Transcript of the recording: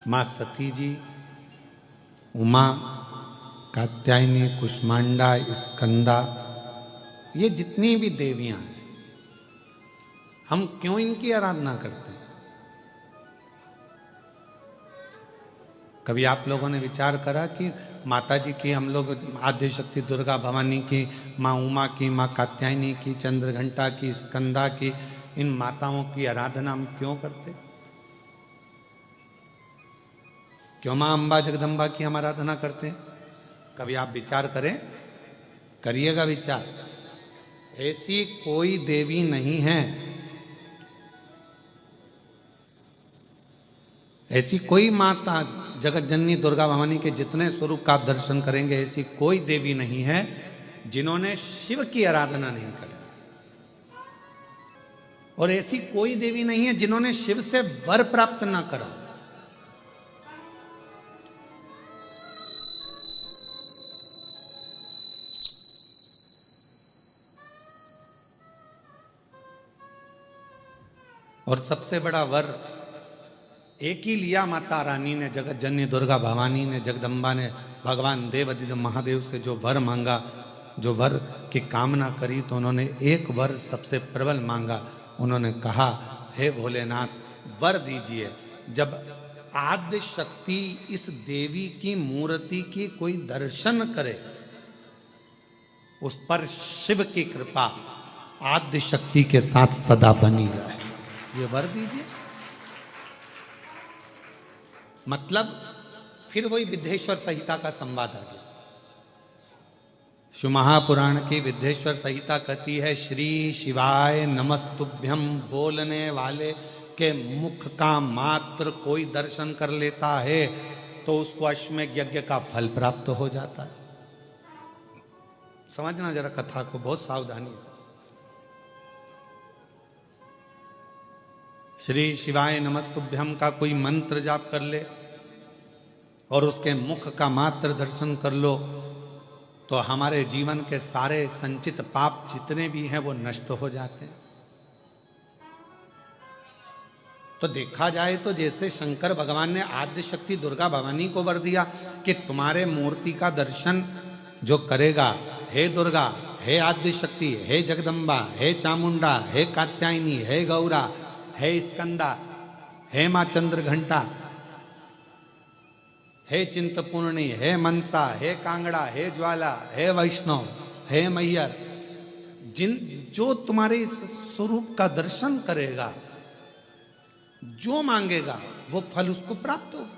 माँ सती जी, उमा, कात्यायनी, कुष्मांडा, स्कंदा, ये जितनी भी देवियां हैं, हम क्यों इनकी आराधना करते हैं? कभी आप लोगों ने विचार करा कि माता जी की हम लोग आद्य शक्ति दुर्गा भवानी की, माँ उमा की, माँ कात्यायनी की, चंद्रघंटा की, स्कंदा की, इन माताओं की आराधना हम क्यों करते? क्यों माँ अंबा जगदम्बा की हम आराधना करते हैं? कभी आप विचार करें, करिएगा विचार। ऐसी कोई देवी नहीं है, ऐसी कोई माता, जगत जननी दुर्गा भवानी के जितने स्वरूप का आप दर्शन करेंगे, ऐसी कोई देवी नहीं है जिन्होंने शिव की आराधना नहीं करी, और ऐसी कोई देवी नहीं है जिन्होंने शिव से वर प्राप्त ना करा। और सबसे बड़ा वर एक ही लिया माता रानी ने, जगत जननी दुर्गा भवानी ने, जगदम्बा ने, भगवान देवादिदेव महादेव से जो वर मांगा, जो वर की कामना करी, तो उन्होंने एक वर सबसे प्रबल मांगा। उन्होंने कहा, हे भोलेनाथ वर दीजिए, जब आद्य शक्ति इस देवी की मूर्ति की कोई दर्शन करे, उस पर शिव की कृपा आद्य शक्ति के साथ सदा बनी रहे, ये वर दीजिए। मतलब फिर वही विद्येश्वर संहिता का संवाद आ गया। शिव महापुराण की विद्येश्वर संहिता कहती है, श्री शिवाय नमस्तुभ्यम बोलने वाले के मुख का मात्र कोई दर्शन कर लेता है तो उसको अश्वमेध यज्ञ का फल प्राप्त हो जाता है। समझना जरा कथा को बहुत सावधानी से। श्री शिवाय नमस्तुभ्यम का कोई मंत्र जाप कर ले और उसके मुख का मात्र दर्शन कर लो तो हमारे जीवन के सारे संचित पाप जितने भी हैं वो नष्ट हो जाते हैं। तो देखा जाए तो जैसे शंकर भगवान ने आद्य शक्ति दुर्गा भवानी को वर दिया कि तुम्हारे मूर्ति का दर्शन जो करेगा, हे दुर्गा, हे आद्य शक्ति, हे जगदम्बा, हे चामुंडा, हे कात्यायनी, हे गौरा, हे स्कंदा, हे मां चंद्रघंटा, हे चिंतपूर्णी, हे मनसा, हे कांगड़ा, हे ज्वाला, हे वैष्णव, हे मैयर, जो तुम्हारे इस स्वरूप का दर्शन करेगा, जो मांगेगा वो फल उसको प्राप्त होगा।